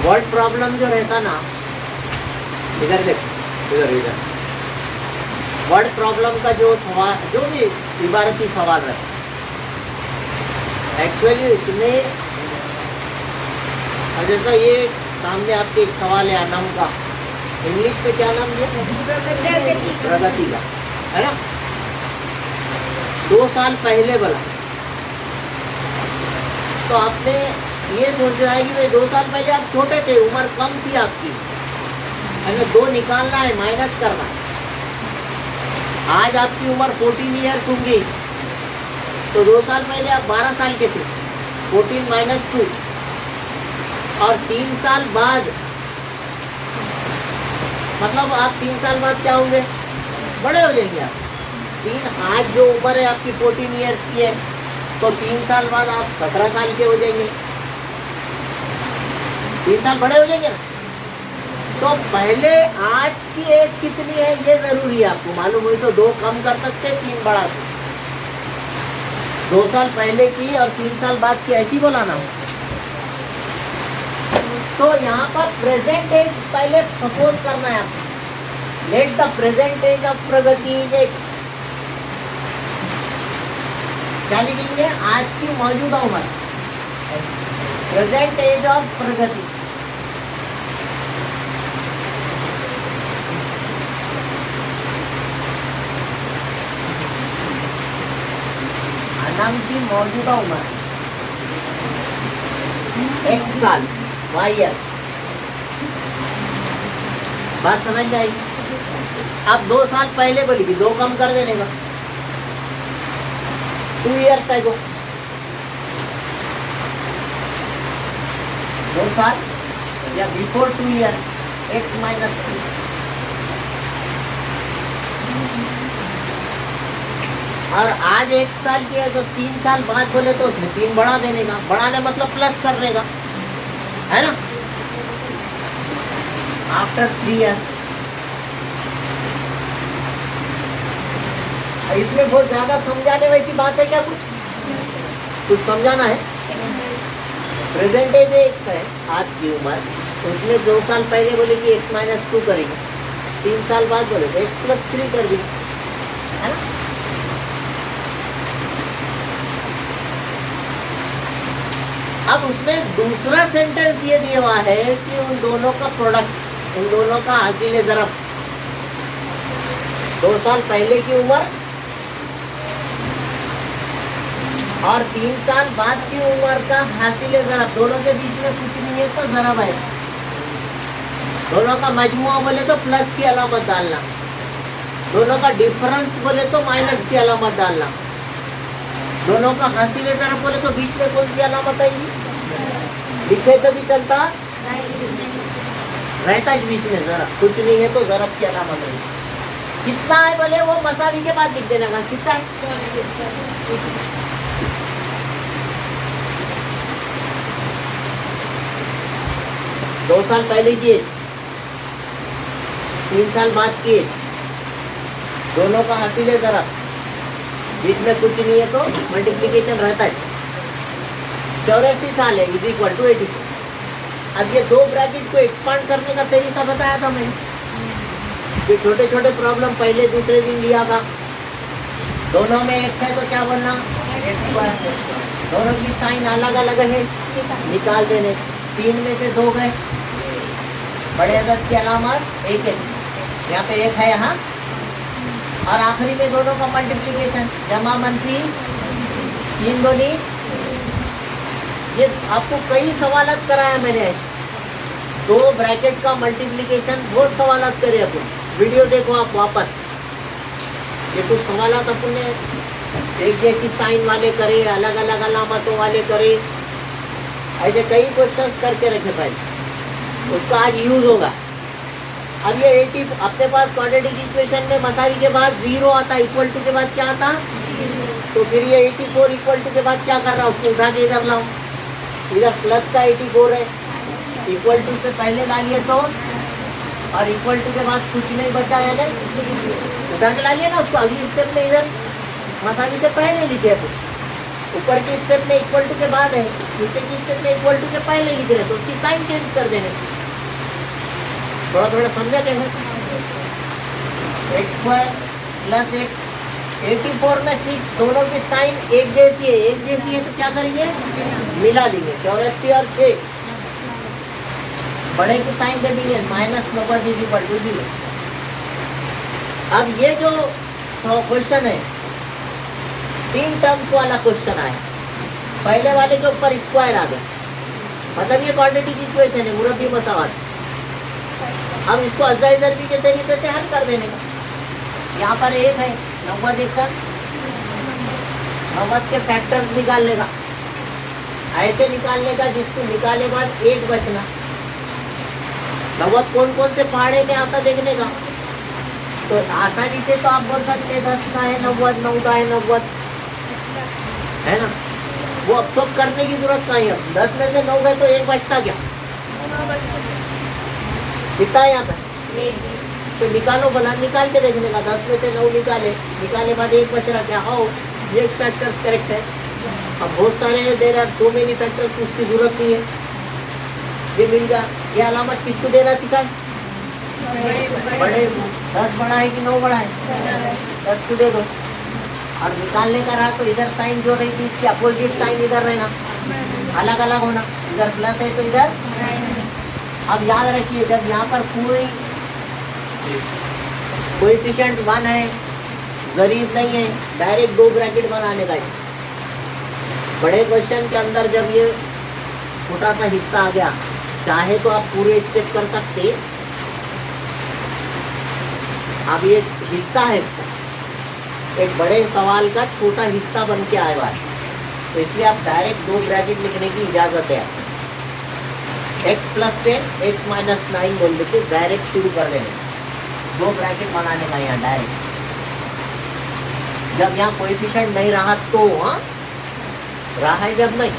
Word problem जो रहता ना, इधर देख, इधर इधर वर्ड प्रॉब्लम का जो सवाल, जो भी इबारती सवाल रहता, एक्चुअली इसमें जैसा ये सामने आपके एक सवाल है अनम का, इंग्लिश में क्या नाम दिया? प्रगति का, है ना? 2 साल पहले बोला तो आपने ये सोच रहा है कि भाई 2 साल पहले आप छोटे थे, उम्र कम थी आपकी, हमें 2 निकालना है, माइनस करना है। आज आपकी उम्र 14 ईयर्स होंगी, तो 2 साल पहले आप 12 साल के थे, 14 माइनस 2, और 3 साल बाद मतलब आप 3 साल बाद क्या होंगे? बड़े हो जाएंगे आप। आज जो उम्र है आपकी 14 ईयर्स की है, तो 3 साल बाद आप 17 साल के हो जाएंगे, 3 साल बड़े हो जाएंगे ना। तो पहले आज की एज कितनी है ये जरूरी है आपको मालूम हुई तो 2 कम कर सकते, 3 बढ़ा सकते। 2 साल पहले की और 3 साल बाद की ऐसी बोलाना हो। तो यहाँ पर प्रेजेंट एज पहले सपोज करना है आपको। Let the present age of Pragati is X. क्या लिखेंगे? आज की मौजूदा उम्र, present age of Pragati. Anam की मौजूदा उम्र x साल, y ईयर्स। बात समझ जाएगी? अब 2 साल पहले बोलेगी, 2 कम कर देने का, 2 ईयर्स है 2 साल या बिफोर 2 ईयर्स, x माइनस 2। और आज 1 साल की है तो 3 साल बाद बोले तो उसमें 3 बढ़ा देने का, बढ़ाने मतलब प्लस करने का, है ना? After 3 years. इसमें बहुत ज्यादा समझाने वैसी बात है क्या? कुछ समझाना है? प्रेजेंट एज एक्स है आज की उम्र, उसमें 2 साल पहले बोले कि x माइनस 2 करेंगे, 3 साल बाद बोले तो x प्लस 3 कर देंगे, है ना? अब उसमें दूसरा सेंटेंस ये दिया हुआ है कि उन दोनों का प्रोडक्ट, उन दोनों का हासिल ज़रब, 2 साल पहले की उम्र और 3 साल बाद की उम्र का हासिल ज़रब, दोनों के बीच में कुछ नहीं है तो ज़रब है। दोनों का मजमुआ बोले तो प्लस की अलामत डालना, दोनों का डिफरेंस बोले तो माइनस की अलामत डालना, दोनों का हासिल ज़रब बोले तो बीच में कौन सी अलामत आएगी? लिखे तो भी चलता रहता है बीच में, ज़रब कुछ नहीं है तो ज़रब की अलामत आएगी। कितना है बोले वो मसावी के बाद लिख देना का, कितना है? दो साल पहले की एज, 3 साल बाद की एज, दोनों का हासिल ज़रब, बीच में कुछ नहीं है तो मल्टीप्लिकेशन रहता है। 84 साल है इज इक्वल टू 84। अब ये 2 ब्रैकेट को एक्सपांड करने का तरीका बताया था मैंने, ये छोटे छोटे प्रॉब्लम पहले दूसरे दिन लिया था। दोनों में x है तो क्या बोलना? x²। दोनों की साइन अलग अलग है, निकाल देने, 3 में से 2 गए, बड़े अदद की अलामत 1x, यहाँ पे 1 है यहाँ, और आखिरी में दोनों का मल्टीप्लिकेशन, जमा मंफी 3 दूनी। ये आपको कई सवालत कराया मैंने, 2 ब्रैकेट का मल्टीप्लिकेशन बहुत सवालत करे अपन, वीडियो देखो आप वापस। ये कुछ सवालत अपन ने एक जैसी साइन वाले करे, अलग अलग अलामतों वाले करे, ऐसे कई क्वेश्चंस करके रखे पहले, उसका आज यूज होगा। अब ये 80 अपने पास क्वाड्रेटिक इक्वेशन में मसावी के बाद 0 आता, इक्वल टू के बाद क्या आता? तो फिर ये 84 इक्वल टू के बाद क्या कर रहा है? उसको उठा के इधर लाओ, इधर प्लस का 84 है, इक्वल टू से पहले डालिए तो, और इक्वल टू के बाद कुछ नहीं बचा है ना, उठा के डालिए ना उसको। अगली स्टेप में इधर मसावी से पहले लिखे तो ऊपर की स्टेप में इक्वल टू के बाद है, नीचे की स्टेप में इक्वल टू के पहले लिख रहे, तो उसकी साइन चेंज कर देने। थोड़ा थोड़ा समझा कैसे? एक्स स्क्वायर प्लस एक्स, 84 में 6 दोनों की साइन एक जैसी है, एक जैसी है तो क्या करेंगे? मिला देंगे। 84 और 6 बड़े की साइन दे देंगे, -90 0। अब ये जो क्वेश्चन है 3 टर्म्स वाला क्वेश्चन आया, पहले वाले के ऊपर स्क्वायर आ गया, मतलब ये क्वाड्रेटिक इक्वेशन है, मुरब्बी मसावत। अब इसको अज़ाइज़रबी के तरीके से हल कर देने का। यहाँ पर एक है 90 देखकर 90 के फैक्टर्स निकाल लेगा, ऐसे निकालने का जिसको निकाले बाद एक बचना। 90 कौन कौन से पहाड़े में आता देखने का, तो आसानी से तो आप बोल सकते हैं 10 का है 90, 9 का है 90, है ना? वो अब सब करने की जरूरत नहीं है। 10 में से 9 गए तो एक बचता क्या? कितना है यहाँ पर? तो निकालो भला, निकाल के देखने का। 10 में से 9 निकाले बाद एक बच रहा क्या? आओ ये फैक्टर्स करेक्ट है। अब बहुत सारे दे रहा, सो मेनी फैक्टर्स, उसकी जरूरत नहीं है, ये मिल गया। ये अलामत किसको देना सिखाए? बड़े। 10 बड़ा है कि 9 बड़ा है? 10 को दे दो। और निकालने का रहा तो इधर साइन जो रही थी इसकी अपोजिट साइन इधर रहना, अलग अलग होना, इधर प्लस है तो इधर। अब याद रखिए जब यहाँ पर कोएफिशिएंट 1 है, गरीब नहीं है, डायरेक्ट 2 ब्रैकेट बनाने का। बड़े क्वेश्चन के अंदर जब ये छोटा सा हिस्सा आ गया, चाहे तो आप पूरे स्टेप कर सकते। अब ये हिस्सा है, एक बड़े सवाल का छोटा हिस्सा बन के आए हुआ है, तो इसलिए आप डायरेक्ट 2 ब्रैकेट लिखने की इजाजत है। x + 10 x - 9 बोल देते, डायरेक्ट शुरू कर देंगे, 2 ब्रैकेट बनाने का यहाँ डायरेक्ट। जब यहाँ कोएफिशिएंट नहीं रहा तो, हाँ रहा है जब नहीं,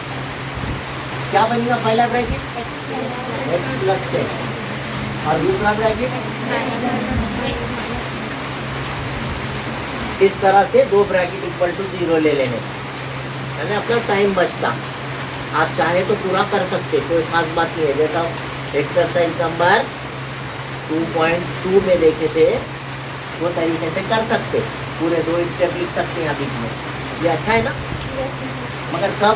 क्या बनेगा? पहला ब्रैकेट x + 10 और दूसरा ब्रैकेट इस तरह से 2 ब्रैकेट इक्वल टू 0 ले लेने, यानी अपना टाइम बचता। आप चाहे तो पूरा कर सकते, कोई खास बात नहीं है। जैसा एक्सरसाइज नंबर 2.2 में देखे थे वो तरीके से कर सकते, पूरे 2 स्टेप लिख सकते हैं बीच में। ये अच्छा है ना? मगर कब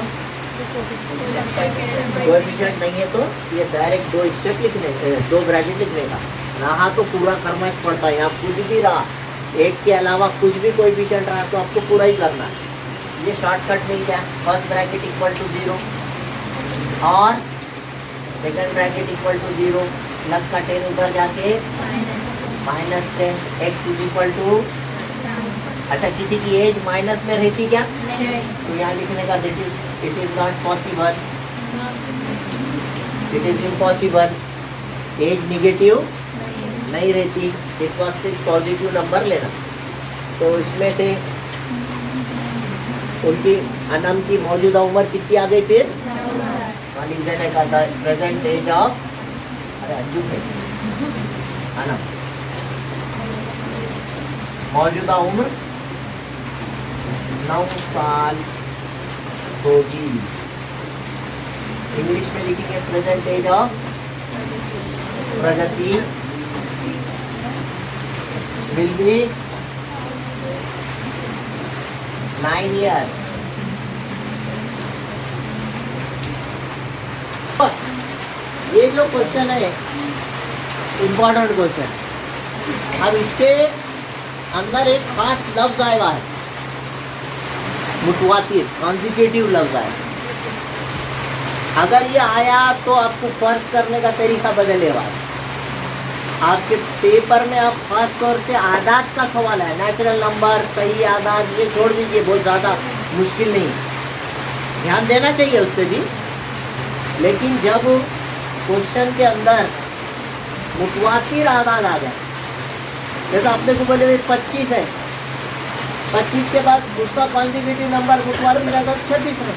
कोएफिशिएंट नहीं है तो ये डायरेक्ट 2 स्टेप लिखने, 2 ब्रैकेट लिखने का। रहा तो पूरा करना ही पड़ता है। आप कुछ भी रहा, एक के अलावा कुछ भी कोएफिशिएंट रहा तो आपको पूरा ही करना है। ये शॉर्टकट मिल गया। फर्स्ट ब्रैकेट इक्वल टू 0 और second bracket equal to 0, plus का 10 उधर जाके -10, x इज इक्वल टू। अच्छा, किसी की एज माइनस में रहती क्या? तो यहाँ लिखने का it is not possible, it is impossible. Age negative नहीं रहती, इस वास्ते पॉजिटिव नंबर लेना। तो इसमें से उनकी अनम की मौजूदा उम्र कितनी आ गई? फिर लिख देने का था प्रेजेंट एज ऑफ, अरे अंजू है अनम, मौजूदा उम्र 9 साल होगी। इंग्लिश में लिखेंगे present age of, Pragati will be 9 years। ये जो क्वेश्चन है इम्पोर्टेंट क्वेश्चन। अब इसके अंदर एक खास लफ्ज आएगा है, मुतवातिर, कॉन्जिक्यूटिव लफ्ज आएगा। अगर ये आया तो आपको फर्ज करने का तरीका बदलेगा। आपके पेपर में आप खास तौर से आदात का सवाल है, नेचुरल नंबर, सही आदात, ये छोड़ दीजिए, बहुत ज़्यादा मुश्किल नहीं, ध्यान देना चाहिए उस पर भी। लेकिन जब क्वेश्चन के अंदर मुतवातिर आदात आ गया, जैसा आपने को बोले 25 है, 25 के बाद उसका कॉन्जिक्यूटिव नंबर मुतवातिर रहेगा 26 रहे,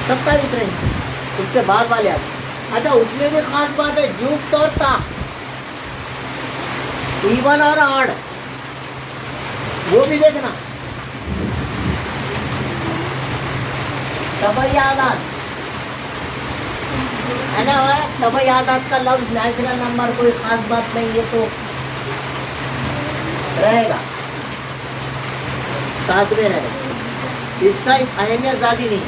27 रहे, उसके बाद वाले आते। अच्छा, उसमें भी खास बात है, युक्त और ता, इवन और ऑड, वो भी देखना। तबयादात है ना। तबयादात का लफ्ज नेचुरल नंबर, कोई खास बात नहीं है तो रहेगा, साथ में रहेगा, इसका अहमियत ज्यादा नहीं।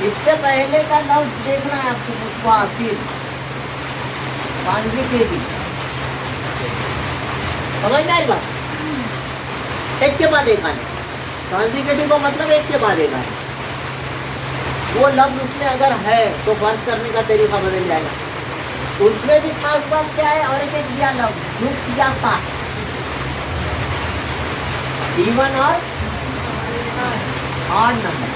इससे पहले का लफ्ज देखना है आपको, मुतवातिर, कॉन्जिक्यूटिव, समझ में आई बात? एक के बाद एक आने, कॉन्जिक्यूटिव का मतलब एक के बाद एक आने। वो लफ्ज उसमें अगर है तो फर्ज करने का तरीका बदल जाएगा। उसमें भी खास बात क्या है, और एक दिया लफ्ज युक्त या का, इवन और ऑड नंबर।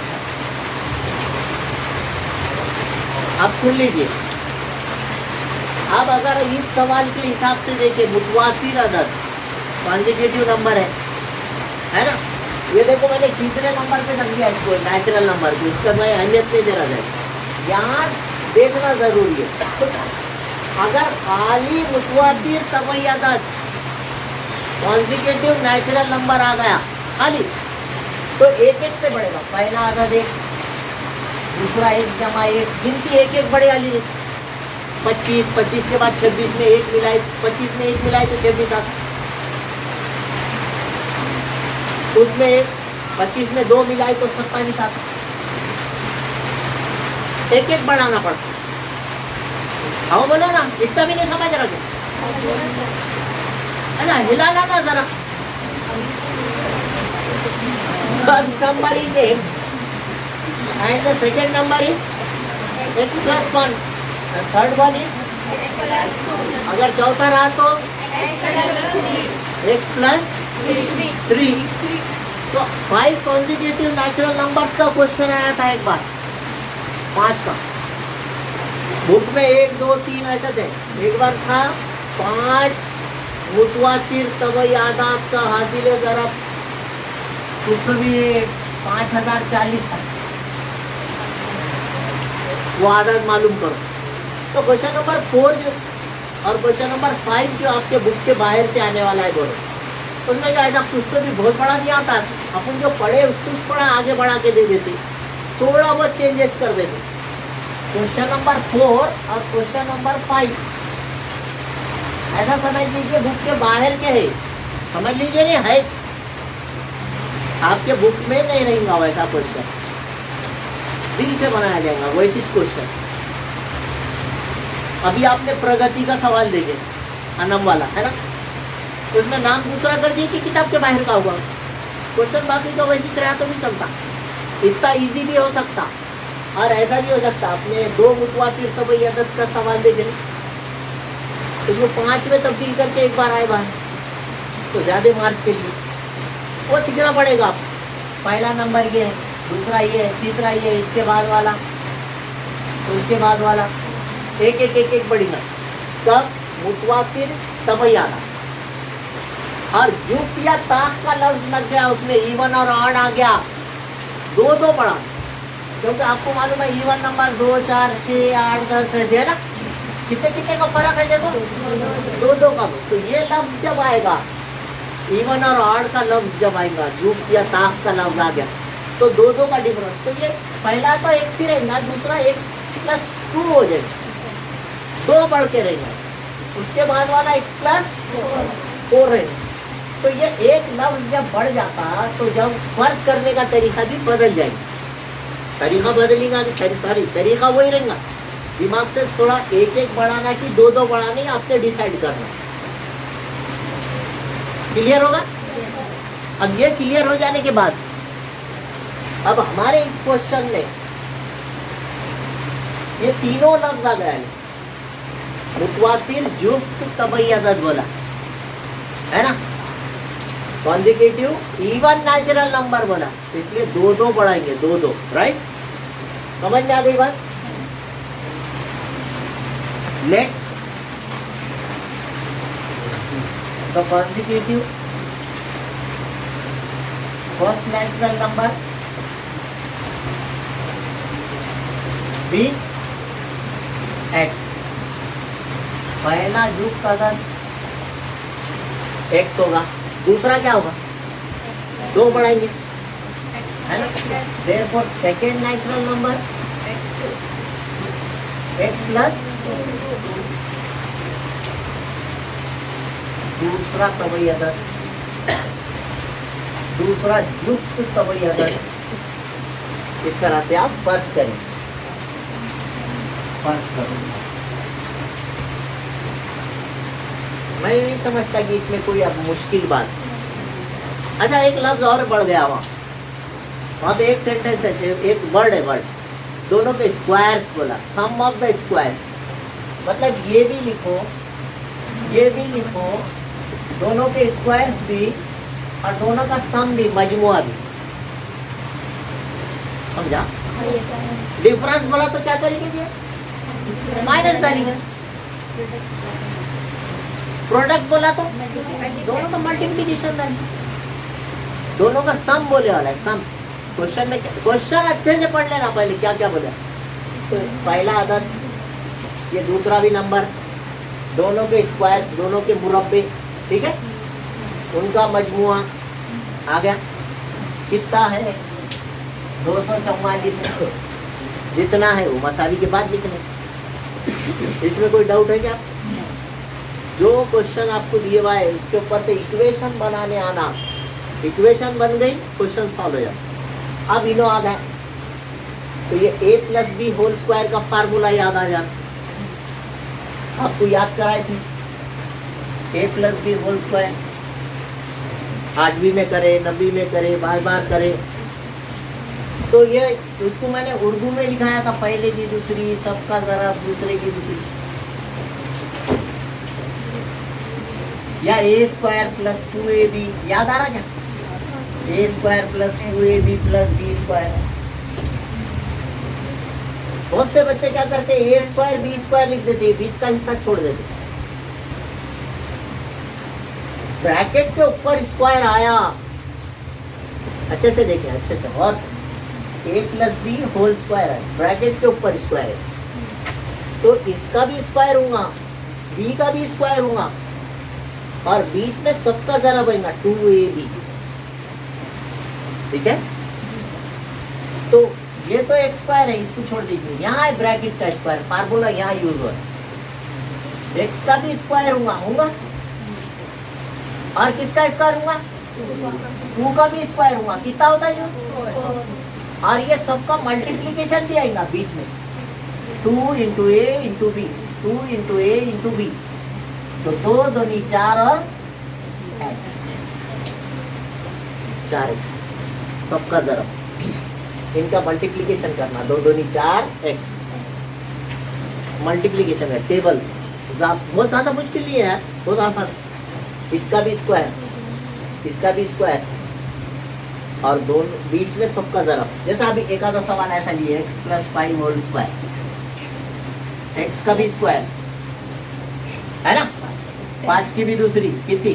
अब सुन लीजिए, अब अगर इस सवाल के हिसाब से देखिए, मुतवातिर अदद कॉन्जिक्यूटिव नंबर है ना। ये देखो मैंने तीसरे नंबर पे रख दिया इसको, नेचुरल नंबर को, इसका मैं अहमियत नहीं दे रहा है, यहाँ देखना जरूरी है। अगर खाली मुतवातिर तबई अदद कॉन्जिक्यूटिव नेचुरल नंबर आ गया खाली, तो एक एक से बढ़ेगा। पहला अदद x, दूसरा x जमा 1, गिनती एक एक बढ़े वाली है। 25, 25 के बाद 26 में 1 मिलाए, 25 में 1 मिलाए तो 26 आता, उसमें 1, 25 में 2 मिलाए तो 27 आता। एक एक बढ़ाना पड़ता। हाँ बोलो ना, इतना भी नहीं समझ रहा है ना, हिलाना ना जरा। First number is x and the second number is x plus 1, the third one is अगर चौथा रहा तो x plus 3। तो 5 कॉन्जिक्यूटिव नेचुरल नंबर्स का क्वेश्चन आया था एक बार, 5 का, बुक में 1 2 3 ऐसे थे। एक बार था 5 मुतवातिर तबयादात का हासिल ज़रब, उसको भी 5040 था, वो आदत मालूम करो। तो क्वेश्चन नंबर 4 जो और क्वेश्चन नंबर 5 जो आपके बुक के बाहर से आने वाला है बोलो, उसमें क्या ऐसा कुछ तो भी बहुत बड़ा नहीं आता, अपन जो पढ़े उसको थोड़ा आगे बढ़ा के दे देते, थोड़ा बहुत चेंजेस कर देते। क्वेश्चन नंबर 4 और क्वेश्चन नंबर 5 ऐसा समझ लीजिए बुक के बाहर के है, समझ लीजिए नहीं है, आपके बुक में नहीं रहेगा वैसा क्वेश्चन, दिल से बनाया जाएगा वैसी क्वेश्चन। अभी आपने प्रगति का सवाल देखे, अनम वाला है ना, उसमें नाम दूसरा कर दिए कि किताब के बाहर का हुआ क्वेश्चन, बाकी तो वैसी तरह तो भी चलता, इतना इजी भी हो सकता और ऐसा भी हो सकता। आपने 2 मुतवातिर तबई अदद का सवाल देखे, उसको 5 में तब्दील करके एक बार आए बाहर, तो ज्यादा मार्क के लिए वो सीखना पड़ेगा। आप पहला नंबर ये है, दूसरा ये है, तीसरा ये है, इसके बाद वाला, तो उसके बाद वाला, एक एक एक एक बढ़ेगा। कब मुतवातिर तबयादात और जुफ्त या ताक का लफ्ज लग गया, उसमें इवन और ऑड आ गया, 2 2 बढ़ा, क्योंकि आपको मालूम है इवन नंबर 2 4 6 8 10 रहते हैं ना, कितने कितने का फर्क है देखो, 2 2 का। तो ये लफ्ज जब आएगा, इवन और ऑड का लफ्ज जब आएगा, जुफ्त या ताक का लफ्ज आ गया, तो 2 2 का डिफरेंस, तो ये पहला तो x ही रहेगा, दूसरा x प्लस 2 हो जाएगा, 2 बढ़ के रहेगा, उसके बाद वाला x प्लस 4 रहेगा। तो ये एक लफ्ज जब बढ़ जाता तो जब फर्ज करने का तरीका भी बदल जाएगा, तरीका बदलेगा, सॉरी तरीका वही रहेगा, दिमाग से थोड़ा एक एक बढ़ाना कि 2 2 बढ़ाने, आपने डिसाइड करना। क्लियर होगा? अब ये क्लियर हो जाने के बाद अब हमारे इस क्वेश्चन में ये तीनों लफ्ज आ गया है, मुतवातिर, जुफ्त, तबई अदद बोला है ना, कॉन्जिक्यूटिव, इवन नेचुरल नंबर बोला, तो इसलिए 2 2 बढ़ाएंगे, 2 2, राइट? समझ में आ गई बात? Let the consecutive first natural number be X, पहला जुफ्त अदद x होगा, दूसरा क्या होगा, 2 बढ़ाएंगे है ना? Therefore second natural number x plus दूसरा तवई अदर, दूसरा युक्त तवई अदर। इस तरह से आप फर्ज करें, फर्ज करो। मैं नहीं समझता कि इसमें कोई अब मुश्किल बात। अच्छा, एक लफ्ज और बढ़ गया वहां पे एक सेंटेंस है, एक वर्ड है, वर्ड दोनों के स्क्वायर्स बोला, सम ऑफ द स्क्वायर्स, मतलब ये भी लिखो, ये भी लिखो, दोनों के स्क्वायर्स भी और दोनों का सम भी, मजमुआ भी। समझा? डिफरेंस बोला तो क्या करेंगे? माइनस डालेंगे। प्रोडक्ट बोला तो दोनों का मल्टीप्लिकेशन डालेंगे। दोनों का सम बोले वाला है, सम। क्वेश्चन में क्वेश्चन अच्छे से पढ़ लेना पहले क्या क्या बोला। तो पहला अदद, ये दूसरा भी नंबर, दोनों के स्क्वायर्स, दोनों के मुरब्बे, ठीक है, उनका मजमुआ आ गया। कितना है? 244 जितना है वो मसावी के बाद लिखने। इसमें कोई डाउट है क्या? जो क्वेश्चन आपको दिए हुआ है उसके ऊपर से इक्वेशन बनाने आना, इक्वेशन बन गई, क्वेश्चन सॉल्व हो जाए। अब इनो आ गया तो ये a plus B whole square का फार्मूला याद आ जाए। आपको याद कराई थी, a plus B whole square 8वीं में करे, 9वीं में करे, बार बार करे। तो ये उसको मैंने उर्दू में लिखाया था, पहले की दूसरी, सबका जरा दूसरे की दूसरी, या a स्क्वायर प्लस 2ab, याद आ रहा क्या? a square plus 2ab plus b square. बहुत से बच्चे क्या करते हैं, a स्क्वायर b स्क्वायर लिख देते हैं, बीच का हिस्सा छोड़ देते। ब्रैकेट के ऊपर स्क्वायर आया, अच्छे से देखें, अच्छे से और से, a plus B whole square है, ब्रैकेट के ऊपर स्क्वायर है, तो इसका भी स्क्वायर होगा, b का भी स्क्वायर होगा, और बीच में सबका जरा बनेगा 2ab, ठीक है? तो ये तो एक स्क्वायर है, इसको छोड़ दीजिए। यहाँ है ब्रैकेट का स्क्वायर, फार्मूला यहाँ यूज हो रहा है। x का भी स्क्वायर होगा, और किसका स्क्वायर होगा? 2 का भी स्क्वायर होगा। कितना होता है ये? और ये सबका मल्टीप्लीकेशन भी आएगा बीच में, 2 इंटू ए इंटू बी, 2 इंटू ए इंटू बी, तो 2 दूनी 4 और x, 4x सबका जरा इनका मल्टीप्लिकेशन करना, 2 दूनी 4x मल्टीप्लिकेशन है। टेबल बहुत ज्यादा मुश्किल नहीं है यार, बहुत आसान। इसका भी स्क्वायर, इसका भी स्क्वायर, और दोनों बीच में सबका जरा, जैसा अभी एक आधा सवाल ऐसा लिए, x plus 5 whole square, x का भी स्क्वायर है ना, 5 की भी दूसरी कितनी,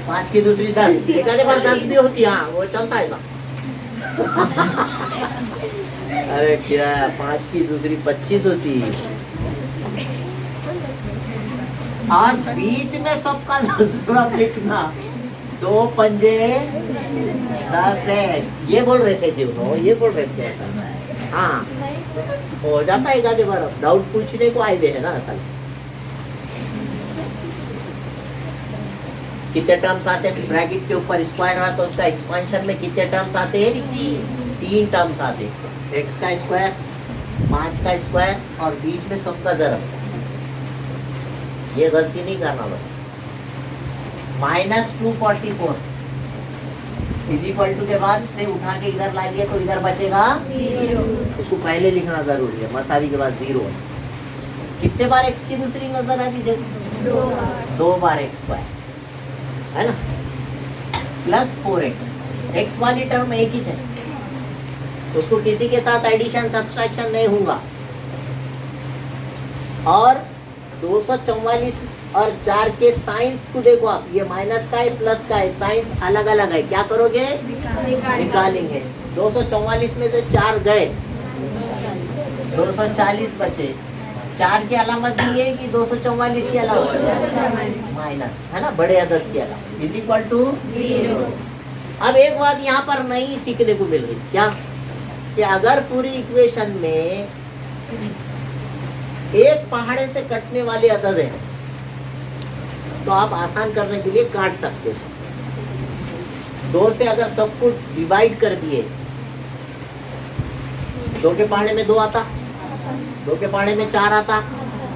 5 की दूसरी 10, एक आधे बार 10 भी होती है, हाँ वो चलता है ऐसा। अरे क्या, 5 की दूसरी 25 होती है, और बीच में सबका जरा लिखना, 2 पंजे 10 है, ये बोल रहे थे जीवनो, ये बोल रहे थे ऐसा। हाँ हो जाता है एक आधे बार, डाउट पूछने को आए हुए है ना असल। कितने टर्म्स आते हैं? ब्रैकेट के ऊपर स्क्वायर रहा तो उसका एक्सपेंशन में कितने टर्म्स आते हैं? 3 टर्म्स आते हैं, x का स्क्वायर, 5 का स्क्वायर, और बीच में सबका जरब। ये गलती नहीं करना बस। -244 इज इक्वल टू के बाद से उठा के इधर लाइए तो इधर बचेगा 0, उसको पहले लिखना जरूरी है, मसावी के बाद 0 है। कितने बार x की दूसरी नजर आ रही? देखो 2 बार x स्क्वायर है ना, प्लस 4x, x वाली टर्म एक ही है, उसको किसी के साथ एडिशन सब्सट्रैक्शन नहीं होगा। और 244 और 4 के साइंस को देखो आप, ये माइनस का है प्लस का है, साइंस अलग अलग है, क्या करोगे? निकालेंगे। 244 में से 4 गए, 240 बचे, 4 की अलामत दी है कि 244 की अलामत? माइनस है ना, बड़े अदद की अलामत, इज इक्वल टू 0। अब एक बात यहाँ पर नई सीखने को मिल रही, क्या कि अगर पूरी इक्वेशन में एक पहाड़े से कटने वाली अदद है तो आप आसान करने के लिए काट सकते हो। 2 से अगर सब कुछ डिवाइड कर दिए, 2 के पहाड़े में 2 आता, 2 के पहाड़े में 4 आता,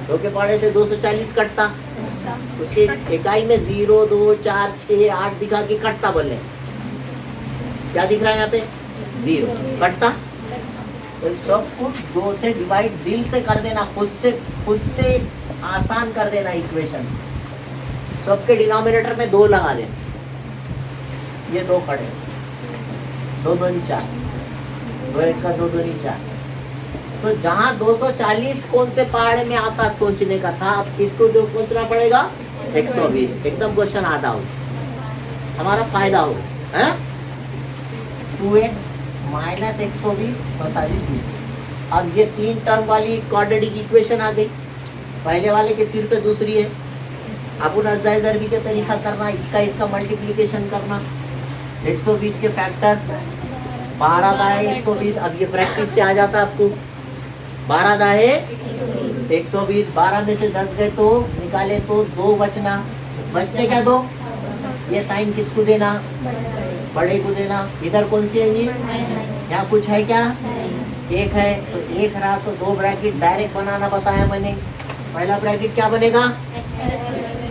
2 के पहाड़े से 240 कटता, उसके इकाई में 0, 2, 4, 6, 8 दिखा के कटता बोले, क्या दिख रहा है यहाँ पे 0 कटता। तो सब कुछ 2 से डिवाइड दिल से कर देना, खुद से आसान कर देना इक्वेशन। सबके डिनोमिनेटर में 2 लगा देना, ये 2 खड़े, 2 2 4, 2 1 का 2 2 4। तो जहां 240 कौन से पहाड़े में आता सोचने का था, अब किसको जो सोचना पड़ेगा 120। एकदम क्वेश्चन आधा हो, हमारा फायदा हो, है 2x माइनस 120 बस आ जी। अब ये 3 टर्म वाली क्वाड्रेटिक इक्वेशन आ गई, पहले वाले के सिर पे दूसरी है। अब उन अज्जाए ज़रबी के तरीका करना, इसका मल्टीप्लिकेशन करना, 120 के फैक्टर्स 12 दाए 120। अब ये प्रैक्टिस से आ जाता है आपको, 12 दाए 120, 12 में से 10 गए तो निकाले तो 2 बचना, बचते क्या 2, ये साइन किसको देना, बड़े को देना। इधर कौन सी है ये, यहाँ कुछ है क्या, 1 है तो 1 रहा तो 2 ब्रैकेट डायरेक्ट बनाना बताया मैंने। पहला ब्रैकेट क्या बनेगा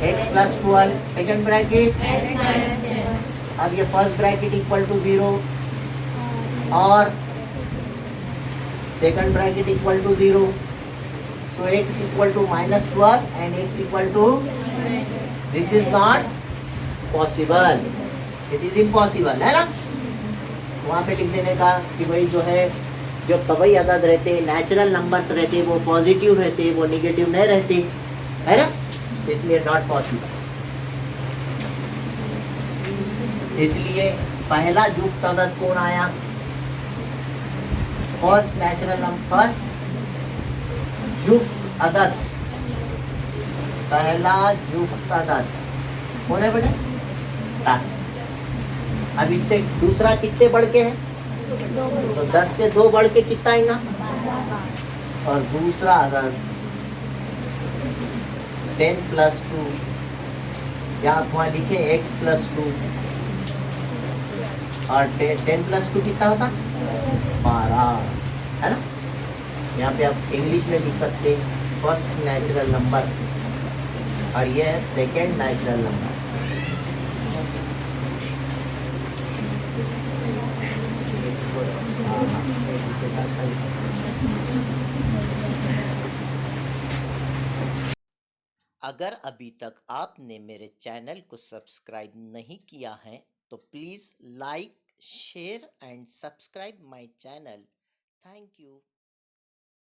x प्लस 12, सेकेंड ब्रैकेट, अब ये फर्स्ट ब्रैकेट इक्वल टू 0 और second bracket equal to 0। So x equal to minus 12 and x equal to, this is not possible, it is impossible, है ना। वहाँ पे लिख देने का कि भाई जो है, जो तबई अदद रहते, नेचुरल नंबर्स रहते, वो पॉजिटिव रहते, वो निगेटिव नहीं रहते, है ना, इसलिए नॉट पॉसिबल। इसलिए पहला युक्त अदद कौन आया, फर्स्ट नेचुरल नंबर, फर्स्ट युक्त अदद, पहला युक्त अदद कौन है बेटा 10। अब इससे दूसरा कितने बढ़ के है, तो 10 से 2 बढ़ के कितना आएगा, और दूसरा अदद 10 प्लस 2, या आप वहाँ लिखे x प्लस 2, और 10 प्लस 2 कितना होता 12, है ना। यहाँ पे आप इंग्लिश में लिख सकते फर्स्ट नेचुरल नंबर और ये है सेकेंड नेचुरल नंबर। अगर अभी तक आपने मेरे चैनल को सब्सक्राइब नहीं किया है तो please like, share and subscribe my channel. Thank you.